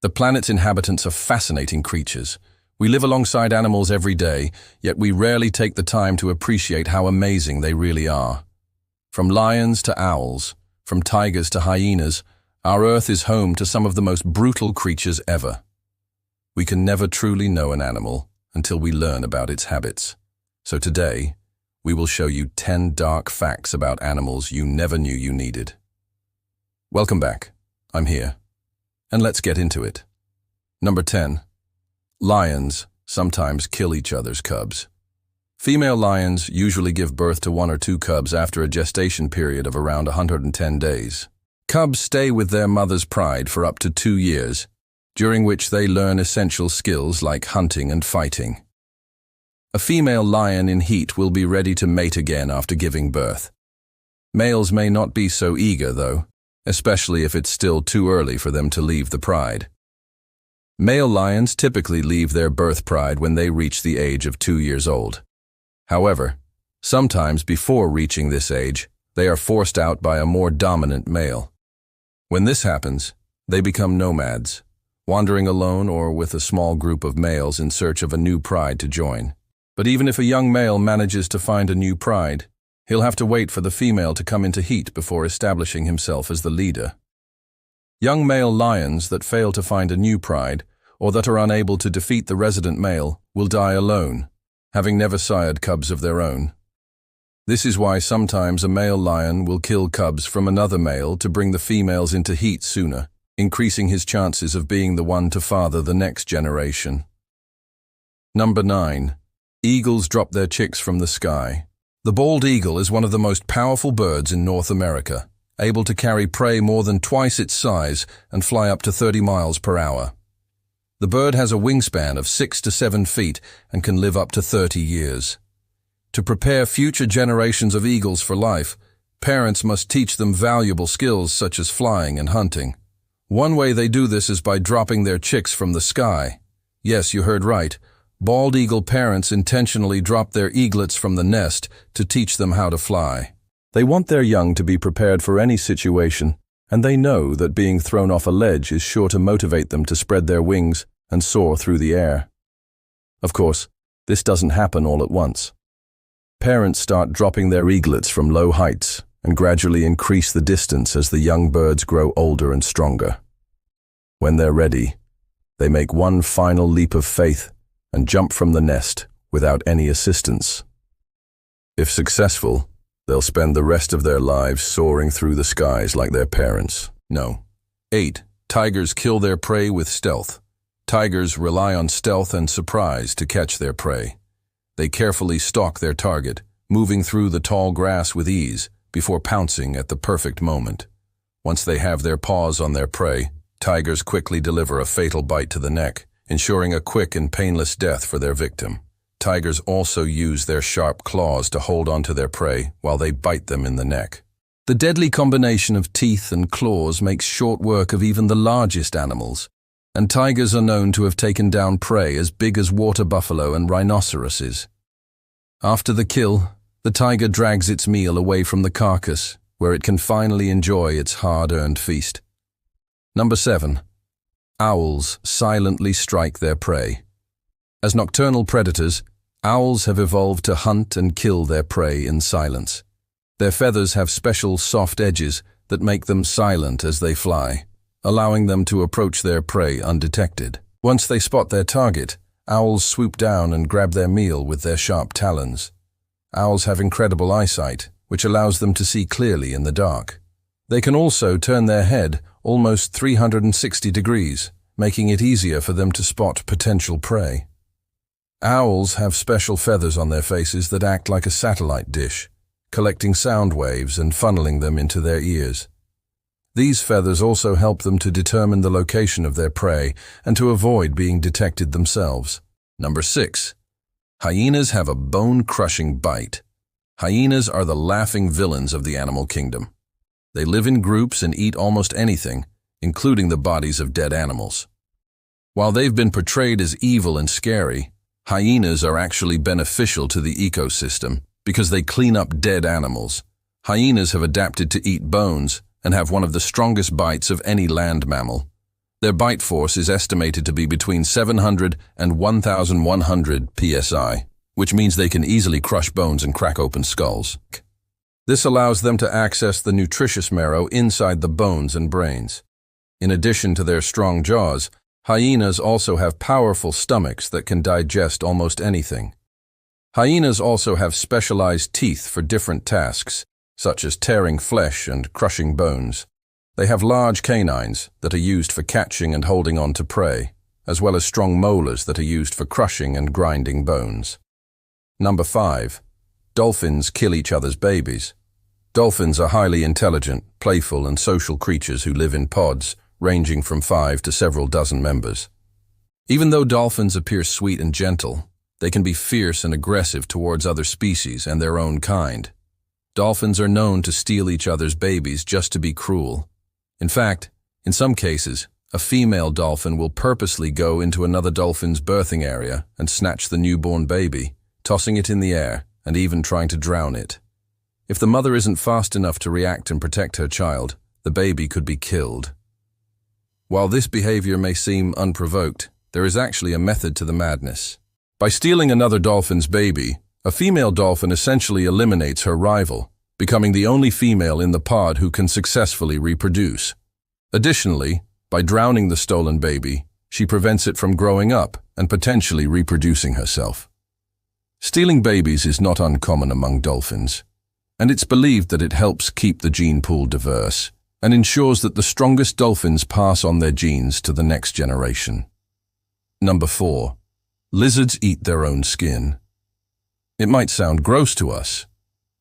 The planet's inhabitants are fascinating creatures. We live alongside animals every day, yet we rarely take the time to appreciate how amazing they really are. From lions to owls, from tigers to hyenas, our Earth is home to some of the most brutal creatures ever. We can never truly know an animal until we learn about its habits. So today, we will show you 10 dark facts about animals you never knew you needed. Welcome back. I'm here. And let's get into it. Number 10. Lions sometimes kill each other's cubs. Female lions usually give birth to 1 or 2 cubs after a gestation period of around 110 days. Cubs stay with their mother's pride for up to 2 years, during which they learn essential skills like hunting and fighting. A female lion in heat will be ready to mate again after giving birth. Males may not be so eager, though, especially if it's still too early for them to leave the pride. Male lions typically leave their birth pride when they reach the age of 2 years old. However, sometimes before reaching this age, they are forced out by a more dominant male. When this happens, they become nomads, wandering alone or with a small group of males in search of a new pride to join. But even if a young male manages to find a new pride, he'll have to wait for the female to come into heat before establishing himself as the leader. Young male lions that fail to find a new pride, or that are unable to defeat the resident male, will die alone, having never sired cubs of their own. This is why sometimes a male lion will kill cubs from another male to bring the females into heat sooner, increasing his chances of being the one to father the next generation. Number 9. Eagles drop their chicks from the sky. The bald eagle is one of the most powerful birds in North America, able to carry prey more than twice its size and fly up to 30 miles per hour. The bird has a wingspan of 6 to 7 feet and can live up to 30 years. To prepare future generations of eagles for life, parents must teach them valuable skills such as flying and hunting. One way they do this is by dropping their chicks from the sky. Yes, you heard right. Bald eagle parents intentionally drop their eaglets from the nest to teach them how to fly. They want their young to be prepared for any situation, and they know that being thrown off a ledge is sure to motivate them to spread their wings and soar through the air. Of course, this doesn't happen all at once. Parents start dropping their eaglets from low heights and gradually increase the distance as the young birds grow older and stronger. When they're ready, they make one final leap of faith and jump from the nest without any assistance. If successful, they'll spend the rest of their lives soaring through the skies like their parents. No. 8. Tigers kill their prey with stealth. Tigers rely on stealth and surprise to catch their prey. They carefully stalk their target, moving through the tall grass with ease before pouncing at the perfect moment. Once they have their paws on their prey, tigers quickly deliver a fatal bite to the neck, ensuring a quick and painless death for their victim. Tigers also use their sharp claws to hold onto their prey while they bite them in the neck. The deadly combination of teeth and claws makes short work of even the largest animals, and tigers are known to have taken down prey as big as water buffalo and rhinoceroses. After the kill, the tiger drags its meal away from the carcass, where it can finally enjoy its hard-earned feast. Number 7. Owls silently strike their prey. As nocturnal predators, owls have evolved to hunt and kill their prey in silence. Their feathers have special soft edges that make them silent as they fly, allowing them to approach their prey undetected. Once they spot their target, owls swoop down and grab their meal with their sharp talons. Owls have incredible eyesight, which allows them to see clearly in the dark. They can also turn their head almost 360 degrees, making it easier for them to spot potential prey. Owls have special feathers on their faces that act like a satellite dish, collecting sound waves and funneling them into their ears. These feathers also help them to determine the location of their prey and to avoid being detected themselves. Number 6. Hyenas have a bone-crushing bite. Hyenas are the laughing villains of the animal kingdom. They live in groups and eat almost anything, including the bodies of dead animals. While they've been portrayed as evil and scary, hyenas are actually beneficial to the ecosystem because they clean up dead animals. Hyenas have adapted to eat bones and have one of the strongest bites of any land mammal. Their bite force is estimated to be between 700 and 1,100 psi, which means they can easily crush bones and crack open skulls. This allows them to access the nutritious marrow inside the bones and brains. In addition to their strong jaws, hyenas also have powerful stomachs that can digest almost anything. Hyenas also have specialized teeth for different tasks, such as tearing flesh and crushing bones. They have large canines that are used for catching and holding on to prey, as well as strong molars that are used for crushing and grinding bones. Number 5. Dolphins kill each other's babies. Dolphins are highly intelligent, playful, and social creatures who live in pods, ranging from 5 to several dozen members. Even though dolphins appear sweet and gentle, they can be fierce and aggressive towards other species and their own kind. Dolphins are known to steal each other's babies just to be cruel. In fact, in some cases, a female dolphin will purposely go into another dolphin's birthing area and snatch the newborn baby, tossing it in the air and even trying to drown it. If the mother isn't fast enough to react and protect her child, the baby could be killed. While this behavior may seem unprovoked, there is actually a method to the madness. By stealing another dolphin's baby, a female dolphin essentially eliminates her rival, becoming the only female in the pod who can successfully reproduce. Additionally, by drowning the stolen baby, she prevents it from growing up and potentially reproducing herself. Stealing babies is not uncommon among dolphins, and it's believed that it helps keep the gene pool diverse and ensures that the strongest dolphins pass on their genes to the next generation. Number 4. Lizards eat their own skin. It might sound gross to us,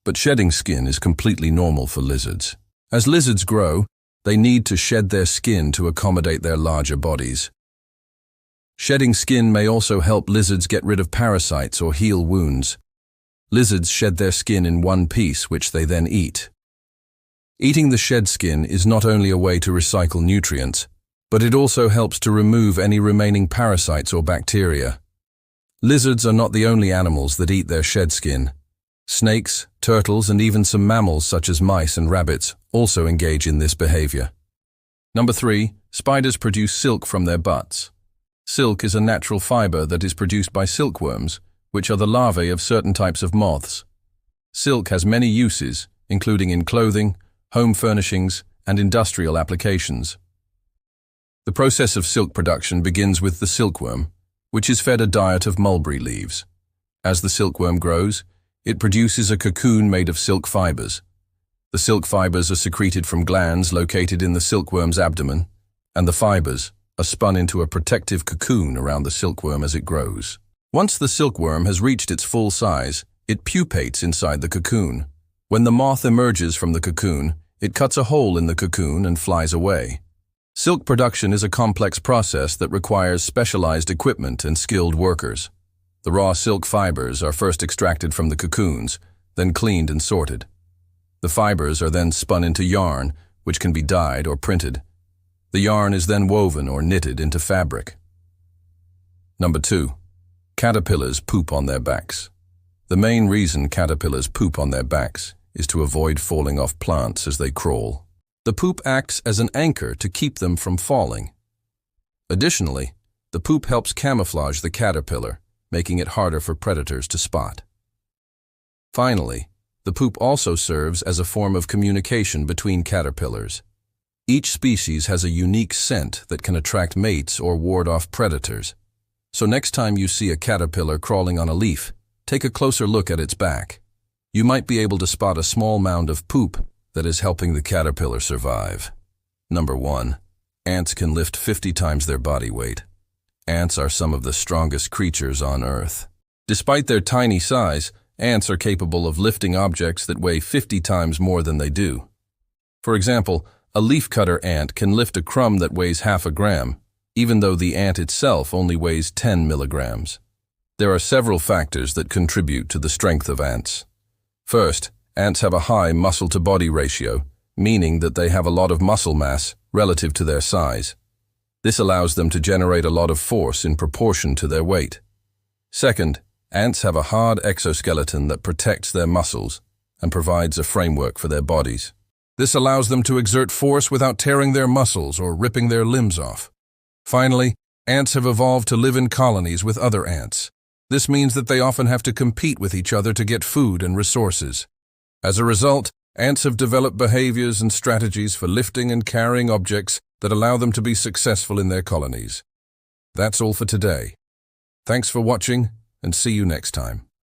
but shedding skin is completely normal for lizards. As lizards grow, they need to shed their skin to accommodate their larger bodies. Shedding skin may also help lizards get rid of parasites or heal wounds. Lizards shed their skin in one piece, which they then eat. Eating the shed skin is not only a way to recycle nutrients, but it also helps to remove any remaining parasites or bacteria. Lizards are not the only animals that eat their shed skin. Snakes, turtles, and even some mammals such as mice and rabbits also engage in this behavior. Number 3. Spiders produce silk from their butts. Silk is a natural fiber that is produced by silkworms, which are the larvae of certain types of moths. Silk has many uses, including in clothing, home furnishings, and industrial applications. The process of silk production begins with the silkworm, which is fed a diet of mulberry leaves. As the silkworm grows, it produces a cocoon made of silk fibers. The silk fibers are secreted from glands located in the silkworm's abdomen, and the fibers are spun into a protective cocoon around the silkworm as it grows. Once the silkworm has reached its full size, it pupates inside the cocoon. When the moth emerges from the cocoon, it cuts a hole in the cocoon and flies away. Silk production is a complex process that requires specialized equipment and skilled workers. The raw silk fibers are first extracted from the cocoons, then cleaned and sorted. The fibers are then spun into yarn, which can be dyed or printed. The yarn is then woven or knitted into fabric. Number 2. Caterpillars poop on their backs. The main reason caterpillars poop on their backs is to avoid falling off plants as they crawl. The poop acts as an anchor to keep them from falling. Additionally, the poop helps camouflage the caterpillar, making it harder for predators to spot. Finally, the poop also serves as a form of communication between caterpillars. Each species has a unique scent that can attract mates or ward off predators. So next time you see a caterpillar crawling on a leaf, take a closer look at its back. You might be able to spot a small mound of poop that is helping the caterpillar survive. Number 1. Ants can lift 50 times their body weight. Ants are some of the strongest creatures on Earth. Despite their tiny size, ants are capable of lifting objects that weigh 50 times more than they do. For example, a leafcutter ant can lift a crumb that weighs half a gram, even though the ant itself only weighs 10 milligrams. There are several factors that contribute to the strength of ants. First, ants have a high muscle-to-body ratio, meaning that they have a lot of muscle mass relative to their size. This allows them to generate a lot of force in proportion to their weight. Second, ants have a hard exoskeleton that protects their muscles and provides a framework for their bodies. This allows them to exert force without tearing their muscles or ripping their limbs off. Finally, ants have evolved to live in colonies with other ants. This means that they often have to compete with each other to get food and resources. As a result, ants have developed behaviors and strategies for lifting and carrying objects that allow them to be successful in their colonies. That's all for today. Thanks for watching, and see you next time.